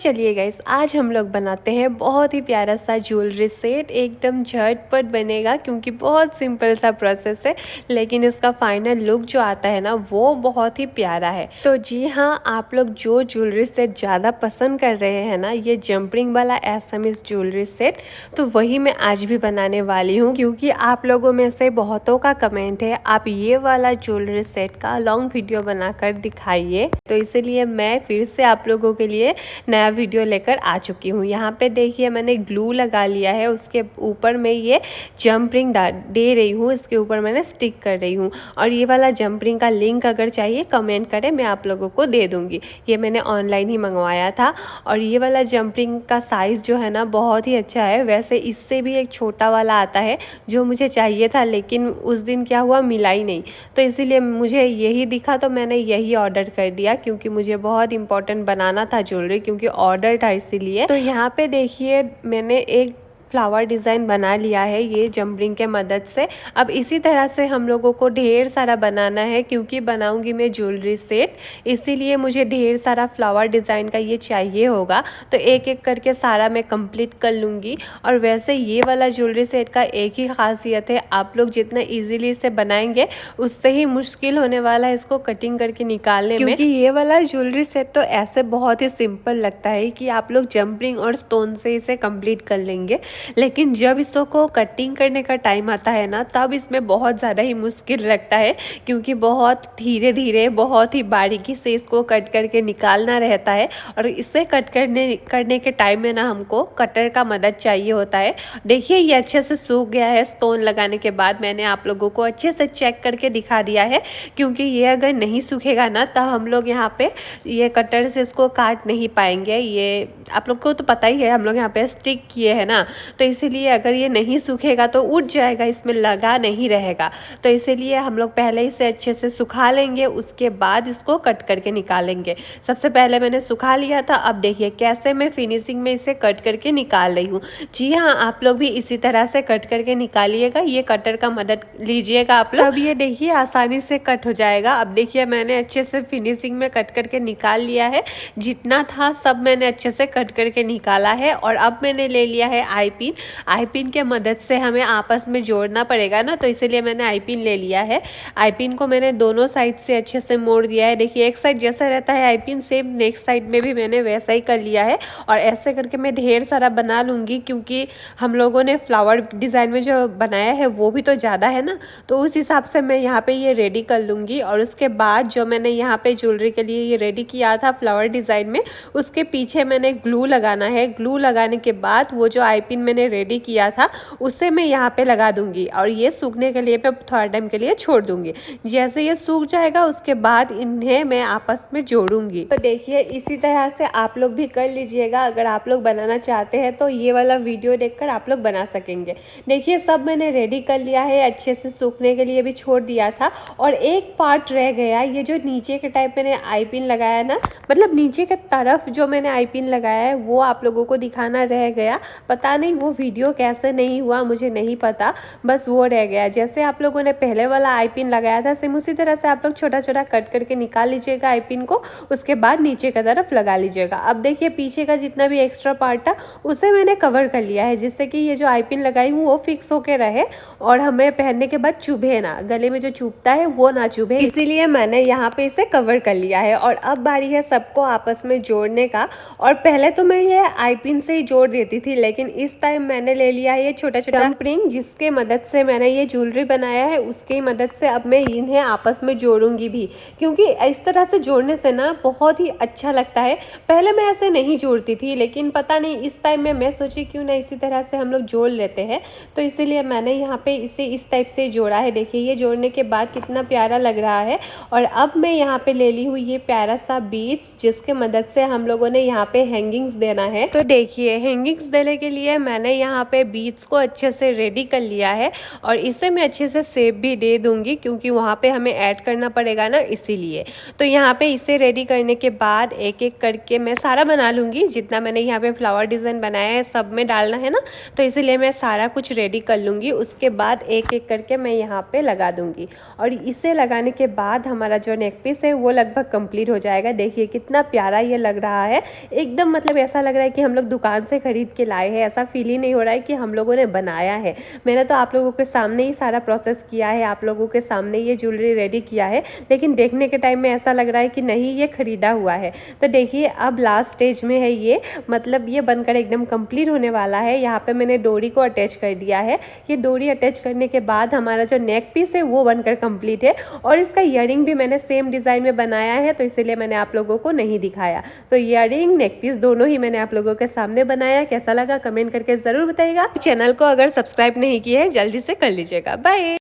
चलिए गाइस, आज हम लोग बनाते हैं बहुत ही प्यारा सा ज्वेलरी सेट। एकदम झटपट बनेगा क्योंकि बहुत सिंपल सा प्रोसेस है, लेकिन इसका फाइनल लुक जो आता है ना वो बहुत ही प्यारा है। तो जी हाँ, आप लोग जो ज्वेलरी सेट ज़्यादा पसंद कर रहे हैं ना, ये जंपरिंग वाला एसएमएस ज्वेलरी सेट, तो वही मैं आज भी बनाने वाली हूँ। क्योंकि आप लोगों में से बहुतों का कमेंट है आप ये वाला ज्वेलरी सेट का लॉन्ग वीडियो बनाकर दिखाइए, तो इसीलिए मैं फिर से आप लोगों के लिए नया वीडियो लेकर आ चुकी हूँ। यहाँ पे देखिए मैंने ग्लू लगा लिया है, उसके ऊपर मैं ये जंप रिंग दे रही हूँ, इसके ऊपर मैंने स्टिक कर रही हूँ। और ये वाला जंप रिंग का लिंक अगर चाहिए कमेंट करें, मैं आप लोगों को दे दूँगी। ये मैंने ऑनलाइन ही मंगवाया था। और ये वाला जंप रिंग का साइज़ जो है ना बहुत ही अच्छा है। वैसे इससे भी एक छोटा वाला आता है जो मुझे चाहिए था, लेकिन उस दिन क्या हुआ मिला ही नहीं, तो इसीलिए मुझे यही दिखा तो मैंने यही ऑर्डर कर दिया, क्योंकि मुझे बहुत इंपॉर्टेंट बनाना था ज्वेलरी, क्योंकि ऑर्डर था इसीलिए। तो यहाँ पे देखिए मैंने एक फ्लावर डिज़ाइन बना लिया है ये जंपरिंग के मदद से। अब इसी तरह से हम लोगों को ढेर सारा बनाना है, क्योंकि बनाऊंगी मैं ज्वेलरी सेट, इसीलिए मुझे ढेर सारा फ्लावर डिज़ाइन का ये चाहिए होगा। तो एक एक करके सारा मैं कंप्लीट कर लूँगी। और वैसे ये वाला ज्वेलरी सेट का एक ही खासियत है, आप लोग जितना ईजिली इसे बनाएंगे उससे ही मुश्किल होने वाला है इसको कटिंग करके निकालने में। क्योंकि ये वाला ज्वेलरी सेट तो ऐसे बहुत ही सिंपल लगता है कि आप लोग जंपरिंग और स्टोन से इसे कंप्लीट कर लेंगे, लेकिन जब इसको कटिंग करने का टाइम आता है ना, तब इसमें बहुत ज़्यादा ही मुश्किल लगता है, क्योंकि बहुत धीरे धीरे बहुत ही बारीकी से इसको कट करके निकालना रहता है। और इसे कट करने के टाइम में ना हमको कटर का मदद चाहिए होता है। देखिए ये अच्छे से सूख गया है। स्टोन लगाने के बाद मैंने आप लोगों को अच्छे से चेक करके दिखा दिया है, क्योंकि ये अगर नहीं सूखेगा ना तो हम लोग यहाँ पे ये कटर से इसको काट नहीं पाएंगे। ये आप लोग को तो पता ही है, हम लोग यहाँ पे स्टिक किए हैं ना, तो इसीलिए अगर ये नहीं सूखेगा तो उठ जाएगा, इसमें लगा नहीं रहेगा। तो इसीलिए हम लोग पहले इसे अच्छे से सुखा लेंगे, उसके बाद इसको कट करके निकालेंगे। सबसे पहले मैंने सुखा लिया था, अब देखिए कैसे मैं फिनिशिंग में इसे कट करके निकाल रही हूँ। जी हाँ, आप लोग भी इसी तरह से कट करके निकालिएगा, ये कटर का मदद लीजिएगा आप लोग, अब ये देखिए आसानी से कट हो जाएगा। अब देखिए मैंने अच्छे से फिनिशिंग में कट करके निकाल लिया है, जितना था सब मैंने अच्छे से कट करके निकाला है। और अब मैंने ले लिया है आई पिन के मदद से हमें आपस में जोड़ना पड़ेगा ना, तो इसीलिए मैंने आई पिन ले लिया है। आई पिन को मैंने दोनों साइड से अच्छे से मोड़ दिया है। देखिए एक साइड जैसा रहता है आई पिन, सेम नेक्स्ट साइड में भी मैंने वैसा ही कर लिया है। और ऐसे करके मैं ढेर सारा बना लूँगी, क्योंकि हम लोगों ने फ्लावर डिज़ाइन में जो बनाया है वो भी तो ज़्यादा है ना, तो उस हिसाब से मैं यहाँ पे ये रेडी कर लूँगी। और उसके बाद जो मैंने यहाँ पे ज्वेलरी के लिए ये रेडी किया था फ्लावर डिज़ाइन में, उसके पीछे मैंने ग्लू लगाना है। ग्लू लगाने के बाद वो जो आई पिन मैंने रेडी किया था उसे मैं यहाँ पे लगा दूंगी, और ये सूखने के लिए मैं थोड़ा टाइम के लिए छोड़ दूंगी। जैसे ये सूख जाएगा उसके बाद इन्हें मैं आपस में जोड़ूंगी। तो देखिए इसी तरह से आप लोग भी कर लीजिएगा, अगर आप लोग बनाना चाहते हैं तो ये वाला वीडियो देखकर आप लोग बना सकेंगे। देखिए सब मैंने रेडी कर लिया है, अच्छे से सूखने के लिए भी छोड़ दिया था। और एक पार्ट रह गया, ये जो नीचे के टाइप मैंने आई पिन लगाया ना, मतलब नीचे के तरफ जो मैंने आई पिन लगाया है वो आप लोगों को दिखाना रह गया। पता नहीं वो वीडियो कैसे नहीं हुआ, मुझे नहीं पता, बस वो रह गया। जैसे आप लोगों ने पहले वाला आई पिन लगाया था सेम उसी तरह से आप लोग छोटा छोटा कट करके निकाल लीजिएगा आई पिन को, उसके बाद नीचे की तरफ लगा लीजिएगा। अब देखिए पीछे का जितना भी एक्स्ट्रा पार्ट था उसे मैंने कवर कर लिया है, जिससे कि ये जो आई पिन लगाई हूँ वो फिक्स होके रहे और हमें पहनने के बाद चुभे ना, गले में जो चुभता है वो ना चुभे, इसीलिए मैंने यहाँ पे इसे कवर कर लिया है। और अब बारी है सबको आपस में जोड़ने का। और पहले तो मैं ये आई पिन से ही जोड़ देती थी, लेकिन इस टाइम मैंने ले लिया है ये छोटा छोटा जंपरिंग, जिसके मदद से मैंने ये ज्वेलरी बनाया है, उसकी मदद से अब मैं इन्हें आपस में जोड़ूंगी भी, क्योंकि इस तरह से जोड़ने से ना बहुत ही अच्छा लगता है। पहले मैं ऐसे नहीं जोड़ती थी, लेकिन पता नहीं इस टाइम में मैं सोची क्यों ना इसी तरह से हम लोग जोड़ लेते हैं, तो इसीलिए मैंने यहाँ पे इसे इस टाइप से जोड़ा है। देखिए ये जोड़ने के बाद कितना प्यारा लग रहा है। और अब मैं यहाँ पे ले ली हूँ ये प्यारा सा बीड्स, जिसके मदद से हम लोगों ने यहाँ पे हैंगिंग्स देना है। तो देखिए हैंगिंग्स देने के लिए मैंने यहाँ पे बीड्स को अच्छे से रेडी कर लिया है और इसे मैं अच्छे से शेप भी दे दूँगी क्योंकि वहाँ पे हमें ऐड करना पड़ेगा ना, इसीलिए। तो यहाँ पे इसे रेडी करने के बाद एक एक करके मैं सारा बना लूँगी। जितना मैंने यहाँ पे फ्लावर डिज़ाइन बनाया है सब में डालना है ना, तो इसीलिए मैं सारा कुछ रेडी कर लूँगी। उसके बाद एक एक करके मैं यहाँ पे लगा दूँगी और इसे लगाने के बाद हमारा जो नेक पीस है वो लगभग कंप्लीट हो जाएगा। देखिए कितना प्यारा ये लग रहा है, एकदम मतलब ऐसा लग रहा है कि हम लोग दुकान से खरीद के लाए हैं। ऐसा फील ही नहीं हो रहा है कि हम लोगों ने बनाया है। मैंने तो आप लोगों के सामने ही सारा प्रोसेस किया है, आप लोगों के सामने ये ज्वेलरी रेडी किया है, लेकिन देखने के टाइम में ऐसा लग रहा है कि नहीं ये खरीदा हुआ है। तो देखिए अब लास्ट स्टेज में है ये, मतलब ये बनकर एकदम कंप्लीट होने वाला है। यहाँ पे मैंने डोरी को अटैच कर दिया है। ये डोरी अटैच करने के बाद हमारा जो नेक पीस है वो बनकर कंप्लीट है और इसका ईयरिंग भी मैंने सेम डिज़ाइन में बनाया है, तो इसीलिए मैंने आप लोगों को नहीं दिखाया। तो ईयरिंग नेक पीस दोनों ही मैंने आप लोगों के सामने बनाया। कैसा लगा कमेंट करके ज़रूर बताइएगा। चैनल को अगर सब्सक्राइब नहीं किया है जल्दी से कर लीजिएगा। बाय।